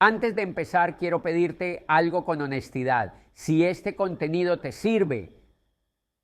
Antes de empezar, quiero pedirte algo con honestidad. Si este contenido te sirve,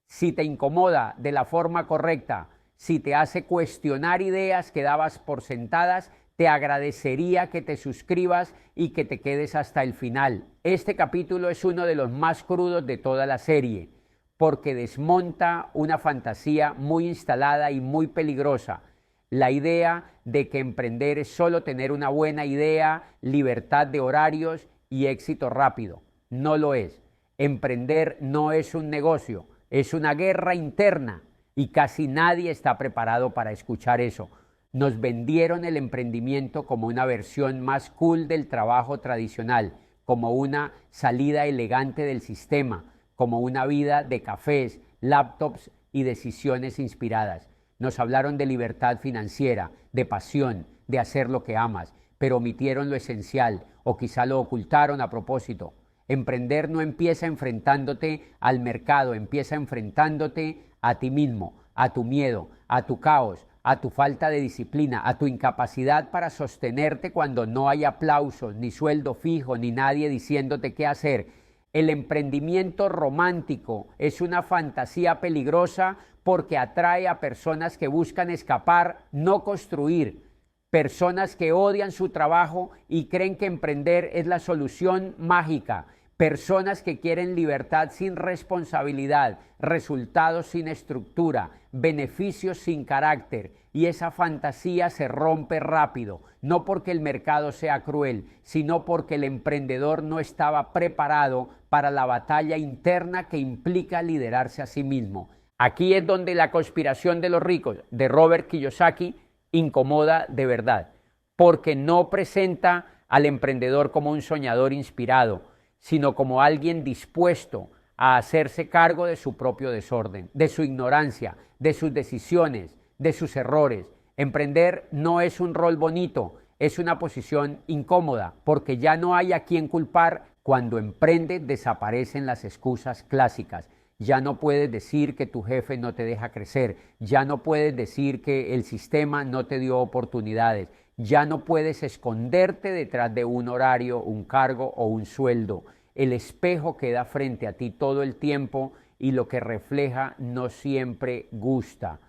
si te incomoda de la forma correcta, si te hace cuestionar ideas que dabas por sentadas, te agradecería que te suscribas y que te quedes hasta el final. Este capítulo es uno de los más crudos de toda la serie, porque desmonta una fantasía muy instalada y muy peligrosa. La idea de que emprender es solo tener una buena idea, libertad de horarios y éxito rápido. No lo es. Emprender no es un negocio, es una guerra interna y casi nadie está preparado para escuchar eso. Nos vendieron el emprendimiento como una versión más cool del trabajo tradicional, como una salida elegante del sistema, como una vida de cafés, laptops y decisiones inspiradas. Nos hablaron de libertad financiera, de pasión, de hacer lo que amas, pero omitieron lo esencial o quizá lo ocultaron a propósito. Emprender no empieza enfrentándote al mercado, empieza enfrentándote a ti mismo, a tu miedo, a tu caos, a tu falta de disciplina, a tu incapacidad para sostenerte cuando no hay aplausos, ni sueldo fijo, ni nadie diciéndote qué hacer. El emprendimiento romántico es una fantasía peligrosa porque atrae a personas que buscan escapar, no construir. Personas que odian su trabajo y creen que emprender es la solución mágica. Personas que quieren libertad sin responsabilidad, resultados sin estructura, beneficios sin carácter. Y esa fantasía se rompe rápido, no porque el mercado sea cruel, sino porque el emprendedor no estaba preparado para la batalla interna que implica liderarse a sí mismo. Aquí es donde La conspiración de los ricos, de Robert Kiyosaki, incomoda de verdad, porque no presenta al emprendedor como un soñador inspirado, sino como alguien dispuesto a hacerse cargo de su propio desorden, de su ignorancia, de sus decisiones, de sus errores. Emprender no es un rol bonito, es una posición incómoda, porque ya no hay a quien culpar. Cuando emprende desaparecen las excusas clásicas. Ya no puedes decir que tu jefe no te deja crecer, ya no puedes decir que el sistema no te dio oportunidades, ya no puedes esconderte detrás de un horario, un cargo o un sueldo. El espejo queda frente a ti todo el tiempo y lo que refleja no siempre gusta.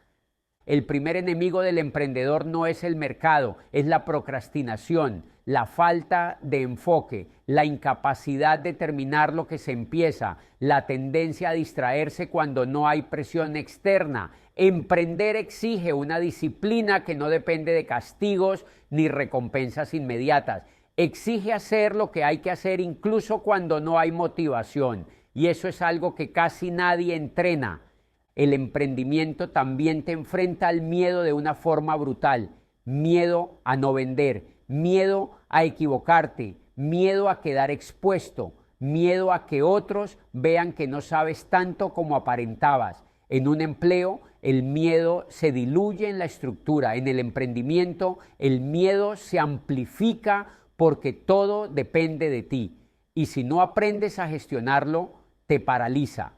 El primer enemigo del emprendedor no es el mercado, es la procrastinación, la falta de enfoque, la incapacidad de terminar lo que se empieza, la tendencia a distraerse cuando no hay presión externa. Emprender exige una disciplina que no depende de castigos ni recompensas inmediatas. Exige hacer lo que hay que hacer incluso cuando no hay motivación. Y eso es algo que casi nadie entrena. El emprendimiento también te enfrenta al miedo de una forma brutal. Miedo a no vender, miedo a equivocarte, miedo a quedar expuesto, miedo a que otros vean que no sabes tanto como aparentabas. En un empleo, el miedo se diluye en la estructura. En el emprendimiento, el miedo se amplifica porque todo depende de ti. Y si no aprendes a gestionarlo, te paraliza.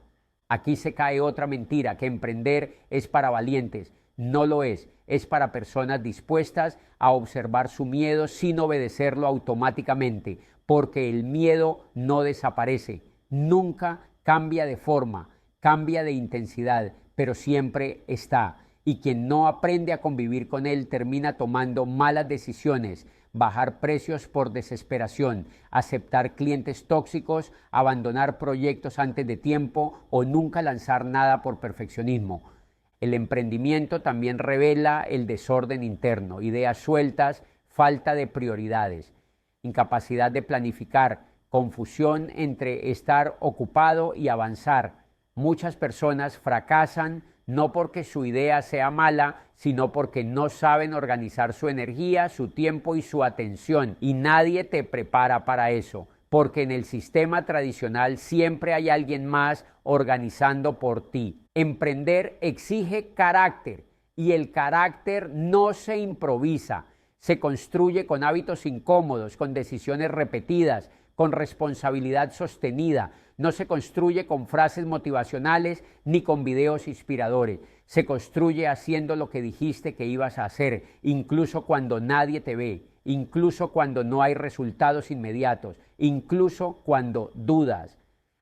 Aquí se cae otra mentira, que emprender es para valientes. No lo es para personas dispuestas a observar su miedo sin obedecerlo automáticamente, porque el miedo no desaparece, nunca cambia de forma, cambia de intensidad, pero siempre está. Y quien no aprende a convivir con él termina tomando malas decisiones, bajar precios por desesperación, aceptar clientes tóxicos, abandonar proyectos antes de tiempo o nunca lanzar nada por perfeccionismo. El emprendimiento también revela el desorden interno, ideas sueltas, falta de prioridades, incapacidad de planificar, confusión entre estar ocupado y avanzar. Muchas personas fracasan no porque su idea sea mala, sino porque no saben organizar su energía, su tiempo y su atención. Y nadie te prepara para eso, porque en el sistema tradicional siempre hay alguien más organizando por ti. Emprender exige carácter y el carácter no se improvisa, se construye con hábitos incómodos, con decisiones repetidas, con responsabilidad sostenida. No se construye con frases motivacionales ni con videos inspiradores. Se construye haciendo lo que dijiste que ibas a hacer, incluso cuando nadie te ve, incluso cuando no hay resultados inmediatos, incluso cuando dudas.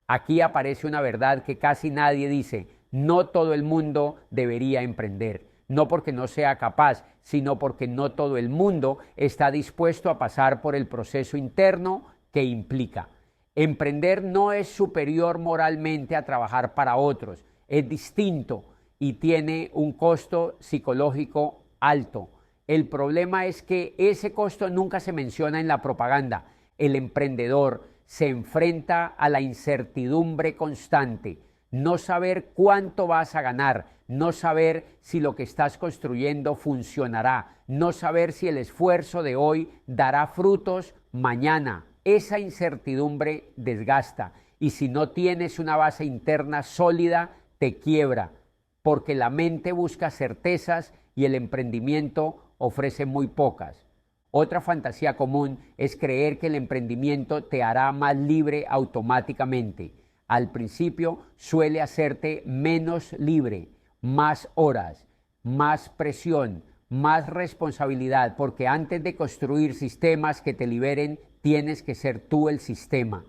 Aquí aparece una verdad que casi nadie dice: no todo el mundo debería emprender, no porque no sea capaz, sino porque no todo el mundo está dispuesto a pasar por el proceso interno que implica. Emprender no es superior moralmente a trabajar para otros, es distinto y tiene un costo psicológico alto. El problema es que ese costo nunca se menciona en la propaganda. El emprendedor se enfrenta a la incertidumbre constante, no saber cuánto vas a ganar, no saber si lo que estás construyendo funcionará, no saber si el esfuerzo de hoy dará frutos mañana. Esa incertidumbre desgasta y si no tienes una base interna sólida, te quiebra, porque la mente busca certezas y el emprendimiento ofrece muy pocas. Otra fantasía común es creer que el emprendimiento te hará más libre automáticamente. Al principio suele hacerte menos libre, más horas, más presión, más responsabilidad, porque antes de construir sistemas que te liberen, tienes que ser tú el sistema.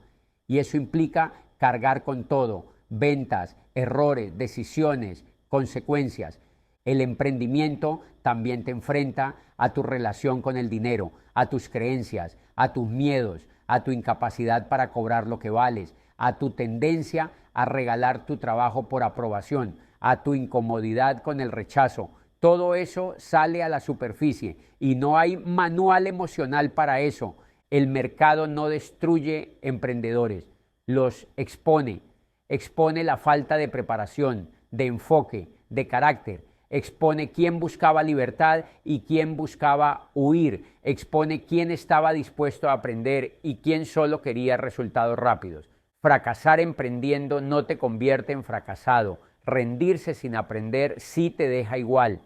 Y eso implica cargar con todo: ventas, errores, decisiones, consecuencias. El emprendimiento también te enfrenta a tu relación con el dinero, a tus creencias, a tus miedos, a tu incapacidad para cobrar lo que vales, a tu tendencia a regalar tu trabajo por aprobación, a tu incomodidad con el rechazo. Todo eso sale a la superficie y no hay manual emocional para eso. El mercado no destruye emprendedores, los expone. Expone la falta de preparación, de enfoque, de carácter. Expone quién buscaba libertad y quién buscaba huir. Expone quién estaba dispuesto a aprender y quién solo quería resultados rápidos. Fracasar emprendiendo no te convierte en fracasado. Rendirse sin aprender sí te deja igual,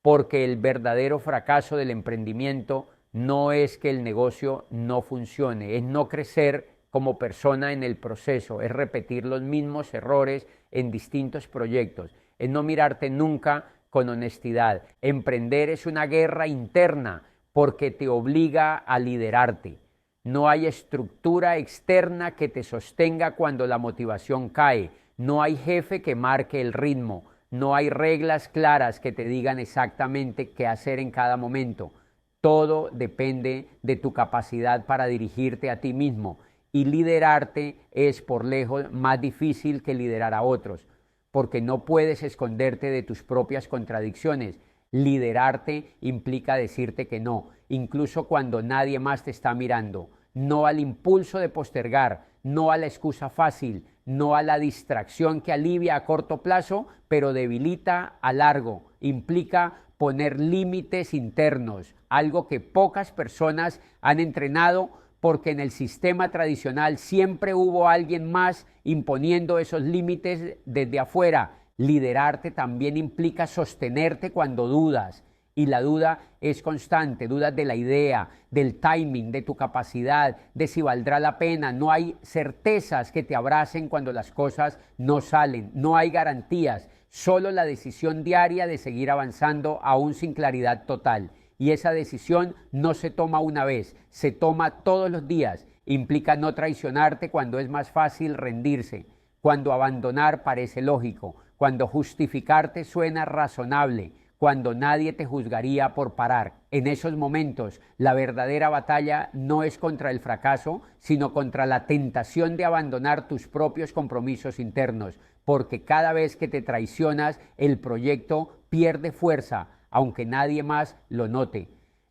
porque el verdadero fracaso del emprendimiento no es que el negocio no funcione, es no crecer como persona en el proceso, es repetir los mismos errores en distintos proyectos, es no mirarte nunca con honestidad. Emprender es una guerra interna porque te obliga a liderarte. No hay estructura externa que te sostenga cuando la motivación cae. No hay jefe que marque el ritmo. No hay reglas claras que te digan exactamente qué hacer en cada momento. Todo depende de tu capacidad para dirigirte a ti mismo. Y liderarte es por lejos más difícil que liderar a otros, porque no puedes esconderte de tus propias contradicciones. Liderarte implica decirte que no, incluso cuando nadie más te está mirando. No al impulso de postergar, no a la excusa fácil, no a la distracción que alivia a corto plazo, pero debilita a largo. Implica poner límites internos, algo que pocas personas han entrenado, porque en el sistema tradicional siempre hubo alguien más imponiendo esos límites desde afuera. Liderarte también implica sostenerte cuando dudas, y la duda es constante, dudas de la idea, del timing, de tu capacidad, de si valdrá la pena. No hay certezas que te abracen cuando las cosas no salen, no hay garantías, solo la decisión diaria de seguir avanzando aún sin claridad total. Y esa decisión no se toma una vez, se toma todos los días. Implica no traicionarte cuando es más fácil rendirse, cuando abandonar parece lógico, cuando justificarte suena razonable, cuando nadie te juzgaría por parar. En esos momentos, la verdadera batalla no es contra el fracaso, sino contra la tentación de abandonar tus propios compromisos internos, porque cada vez que te traicionas, el proyecto pierde fuerza, aunque nadie más lo note.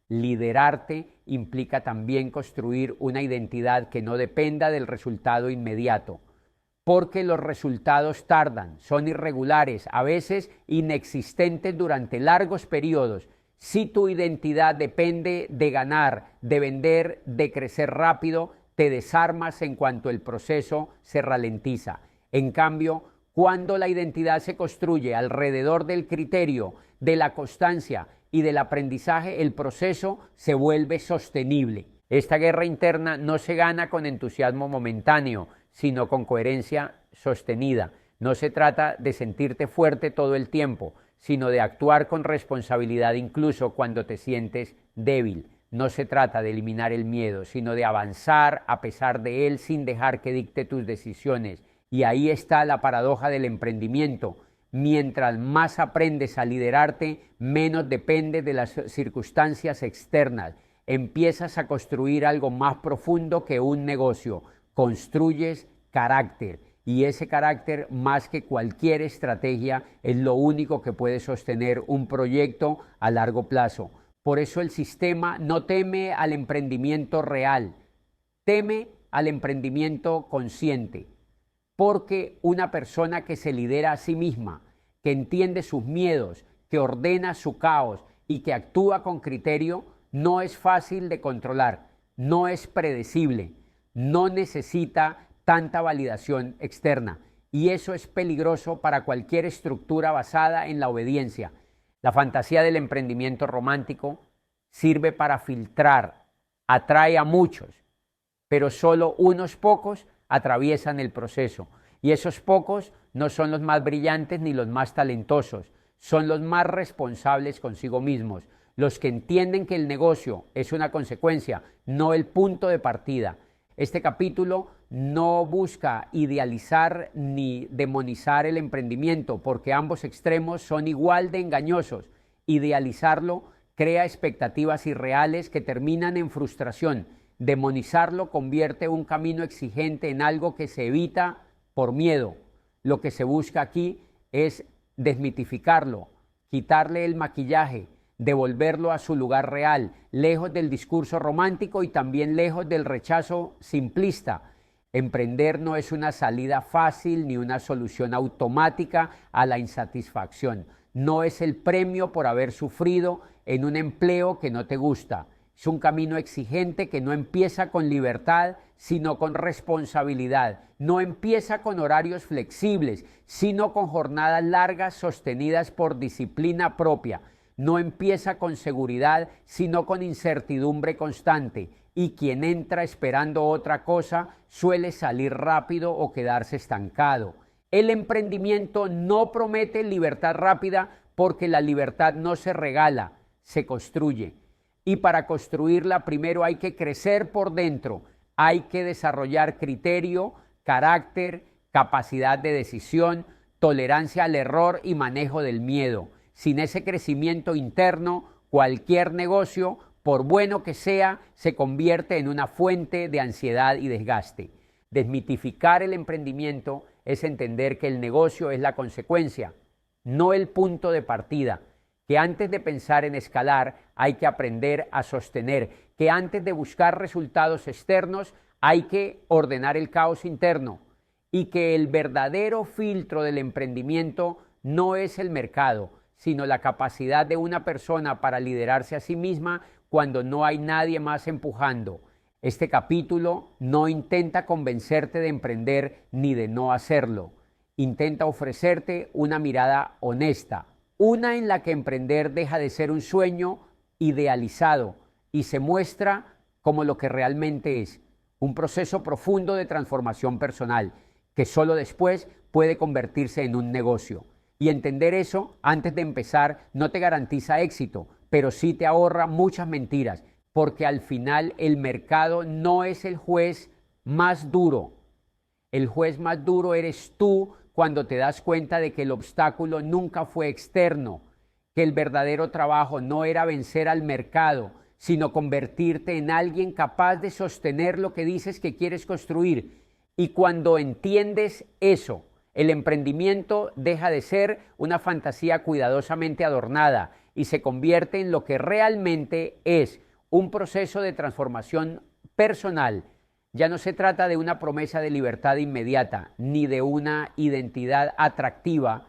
Liderarte implica también construir una identidad que no dependa del resultado inmediato, porque los resultados tardan, son irregulares, a veces inexistentes durante largos periodos. Si tu identidad depende de ganar, de vender, de crecer rápido, te desarmas en cuanto el proceso se ralentiza. En cambio, cuando la identidad se construye alrededor del criterio, de la constancia y del aprendizaje, el proceso se vuelve sostenible. Esta guerra interna no se gana con entusiasmo momentáneo, sino con coherencia sostenida. No se trata de sentirte fuerte todo el tiempo, sino de actuar con responsabilidad incluso cuando te sientes débil. No se trata de eliminar el miedo, sino de avanzar a pesar de él sin dejar que dicte tus decisiones. Y ahí está la paradoja del emprendimiento. Mientras más aprendes a liderarte, menos dependes de las circunstancias externas. Empiezas a construir algo más profundo que un negocio. Construyes carácter. Y ese carácter, más que cualquier estrategia, es lo único que puede sostener un proyecto a largo plazo. Por eso el sistema no teme al emprendimiento real, teme al emprendimiento consciente. Porque una persona que se lidera a sí misma, que entiende sus miedos, que ordena su caos y que actúa con criterio, no es fácil de controlar, no es predecible, no necesita tanta validación externa. Y eso es peligroso para cualquier estructura basada en la obediencia. La fantasía del emprendimiento romántico sirve para filtrar, atrae a muchos, pero solo unos pocos atraviesan el proceso. Y esos pocos no son los más brillantes ni los más talentosos, son los más responsables consigo mismos, los que entienden que el negocio es una consecuencia, no el punto de partida. Este capítulo no busca idealizar ni demonizar el emprendimiento, porque ambos extremos son igual de engañosos. Idealizarlo crea expectativas irreales que terminan en frustración. Demonizarlo convierte un camino exigente en algo que se evita por miedo. Lo que se busca aquí es desmitificarlo, quitarle el maquillaje, devolverlo a su lugar real, lejos del discurso romántico y también lejos del rechazo simplista. Emprender no es una salida fácil ni una solución automática a la insatisfacción. No es el premio por haber sufrido en un empleo que no te gusta. Es un camino exigente que no empieza con libertad, sino con responsabilidad. No empieza con horarios flexibles, sino con jornadas largas sostenidas por disciplina propia. No empieza con seguridad, sino con incertidumbre constante. Y quien entra esperando otra cosa suele salir rápido o quedarse estancado. El emprendimiento no promete libertad rápida porque la libertad no se regala, se construye. Y para construirla primero hay que crecer por dentro, hay que desarrollar criterio, carácter, capacidad de decisión, tolerancia al error y manejo del miedo. Sin ese crecimiento interno, cualquier negocio, por bueno que sea, se convierte en una fuente de ansiedad y desgaste. Desmitificar el emprendimiento es entender que el negocio es la consecuencia, no el punto de partida, que antes de pensar en escalar hay que aprender a sostener, que antes de buscar resultados externos hay que ordenar el caos interno y que el verdadero filtro del emprendimiento no es el mercado, sino la capacidad de una persona para liderarse a sí misma cuando no hay nadie más empujando. Este capítulo no intenta convencerte de emprender ni de no hacerlo. Intenta ofrecerte una mirada honesta, una en la que emprender deja de ser un sueño idealizado y se muestra como lo que realmente es, un proceso profundo de transformación personal, que solo después puede convertirse en un negocio. Y entender eso antes de empezar no te garantiza éxito, pero sí te ahorra muchas mentiras, porque al final el mercado no es el juez más duro. El juez más duro eres tú cuando te das cuenta de que el obstáculo nunca fue externo, que el verdadero trabajo no era vencer al mercado, sino convertirte en alguien capaz de sostener lo que dices que quieres construir. Y cuando entiendes eso, el emprendimiento deja de ser una fantasía cuidadosamente adornada y se convierte en lo que realmente es, un proceso de transformación personal. Ya no se trata de una promesa de libertad inmediata, ni de una identidad atractiva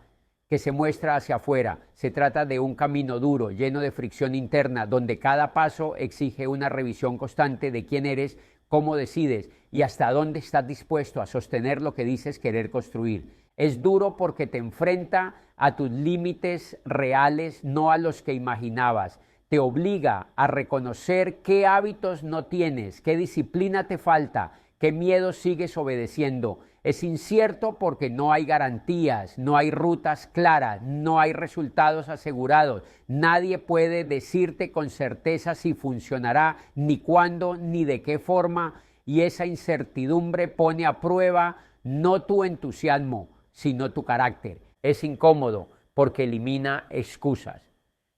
que se muestra hacia afuera. Se trata de un camino duro, lleno de fricción interna, donde cada paso exige una revisión constante de quién eres, cómo decides y hasta dónde estás dispuesto a sostener lo que dices querer construir. Es duro porque te enfrenta a tus límites reales, no a los que imaginabas. Te obliga a reconocer qué hábitos no tienes, qué disciplina te falta, qué miedo sigues obedeciendo. Es incierto porque no hay garantías, no hay rutas claras, no hay resultados asegurados. Nadie puede decirte con certeza si funcionará, ni cuándo, ni de qué forma, y esa incertidumbre pone a prueba no tu entusiasmo, sino tu carácter. Es incómodo porque elimina excusas.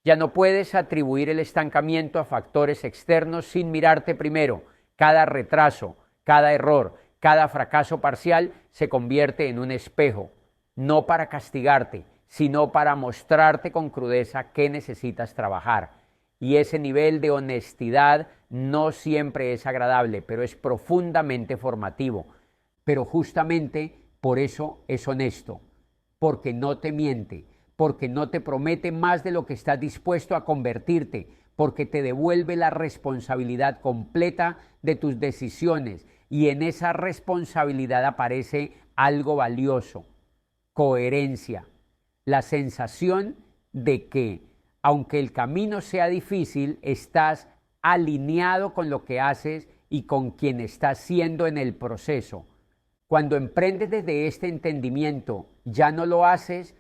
Ya no puedes atribuir el estancamiento a factores externos sin mirarte primero. Cada retraso, cada error, cada fracaso parcial se convierte en un espejo, no para castigarte, sino para mostrarte con crudeza qué necesitas trabajar. Y ese nivel de honestidad no siempre es agradable, pero es profundamente formativo. Pero justamente por eso es honesto, porque no te miente, porque no te promete más de lo que estás dispuesto a convertirte, porque te devuelve la responsabilidad completa de tus decisiones, y en esa responsabilidad aparece algo valioso: coherencia, la sensación de que, aunque el camino sea difícil, estás alineado con lo que haces y con quien estás siendo en el proceso. Cuando emprendes desde este entendimiento, ya no lo haces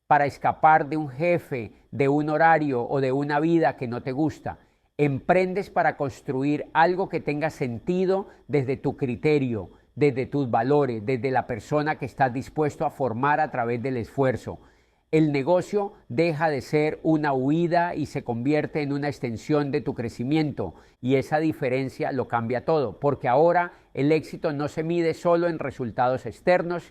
para escapar de un jefe, de un horario o de una vida que no te gusta. Emprendes para construir algo que tenga sentido desde tu criterio, desde tus valores, desde la persona que estás dispuesto a formar a través del esfuerzo. El negocio deja de ser una huida y se convierte en una extensión de tu crecimiento, y esa diferencia lo cambia todo, porque ahora el éxito no se mide solo en resultados externos,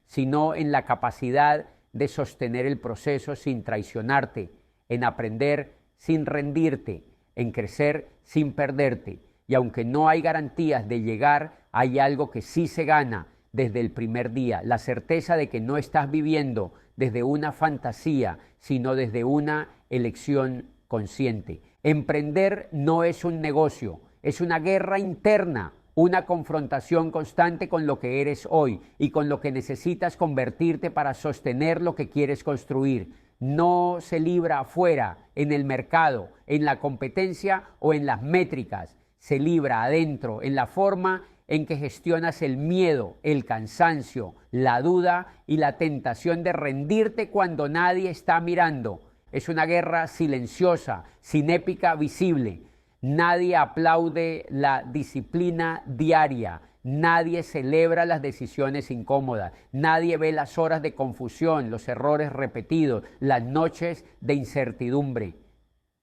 sino en la capacidad de sostener el proceso sin traicionarte, en aprender sin rendirte, en crecer sin perderte. Y aunque no hay garantías de llegar, hay algo que sí se gana desde el primer día: la certeza de que no estás viviendo desde una fantasía, sino desde una elección consciente. Emprender no es un negocio, es una guerra interna, una confrontación constante con lo que eres hoy y con lo que necesitas convertirte para sostener lo que quieres construir. No se libra afuera, en el mercado, en la competencia o en las métricas. Se libra adentro, en la forma en que gestionas el miedo, el cansancio, la duda y la tentación de rendirte cuando nadie está mirando. Es una guerra silenciosa, sin épica visible. Nadie aplaude la disciplina diaria, nadie celebra las decisiones incómodas, nadie ve las horas de confusión, los errores repetidos, las noches de incertidumbre.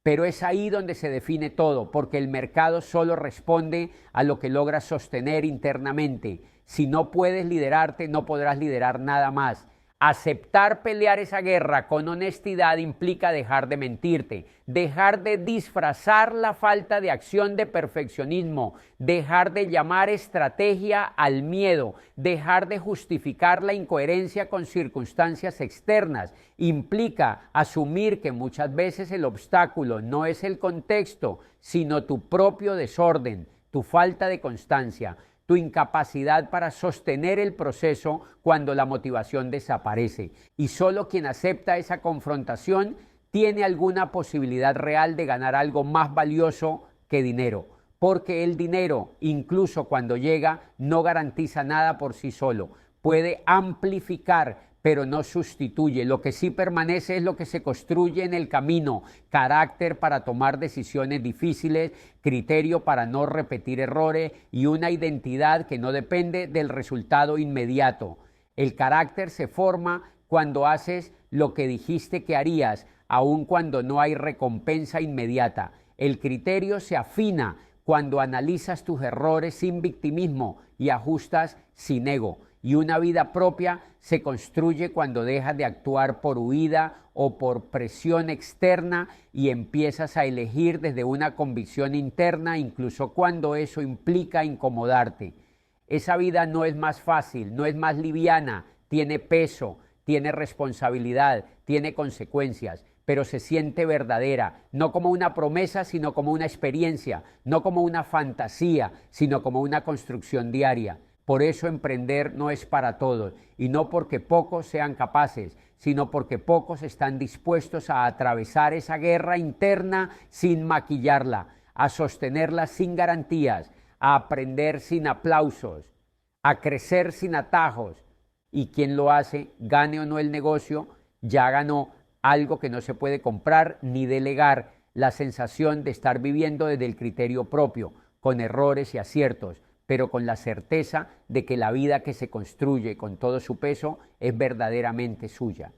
Pero es ahí donde se define todo, porque el mercado solo responde a lo que logras sostener internamente. Si no puedes liderarte, no podrás liderar nada más. Aceptar pelear esa guerra con honestidad implica dejar de mentirte, dejar de disfrazar la falta de acción de perfeccionismo, dejar de llamar estrategia al miedo, dejar de justificar la incoherencia con circunstancias externas. Implica asumir que muchas veces el obstáculo no es el contexto, sino tu propio desorden, tu falta de constancia, tu incapacidad para sostener el proceso cuando la motivación desaparece. Y solo quien acepta esa confrontación tiene alguna posibilidad real de ganar algo más valioso que dinero, porque el dinero, incluso cuando llega, no garantiza nada por sí solo. Puede amplificar, pero no sustituye. Lo que sí permanece es lo que se construye en el camino: carácter para tomar decisiones difíciles, criterio para no repetir errores y una identidad que no depende del resultado inmediato. El carácter se forma cuando haces lo que dijiste que harías, aun cuando no hay recompensa inmediata. El criterio se afina cuando analizas tus errores sin victimismo y ajustas sin ego. Y una vida propia se construye cuando dejas de actuar por huida o por presión externa y empiezas a elegir desde una convicción interna, incluso cuando eso implica incomodarte. Esa vida no es más fácil, no es más liviana, tiene peso, tiene responsabilidad, tiene consecuencias, pero se siente verdadera, no como una promesa, sino como una experiencia, no como una fantasía, sino como una construcción diaria. Por eso emprender no es para todos, y no porque pocos sean capaces, sino porque pocos están dispuestos a atravesar esa guerra interna sin maquillarla, a sostenerla sin garantías, a aprender sin aplausos, a crecer sin atajos. Y quien lo hace, gane o no el negocio, ya ganó algo que no se puede comprar ni delegar, la sensación de estar viviendo desde el criterio propio, con errores y aciertos, pero con la certeza de que la vida que se construye con todo su peso es verdaderamente suya.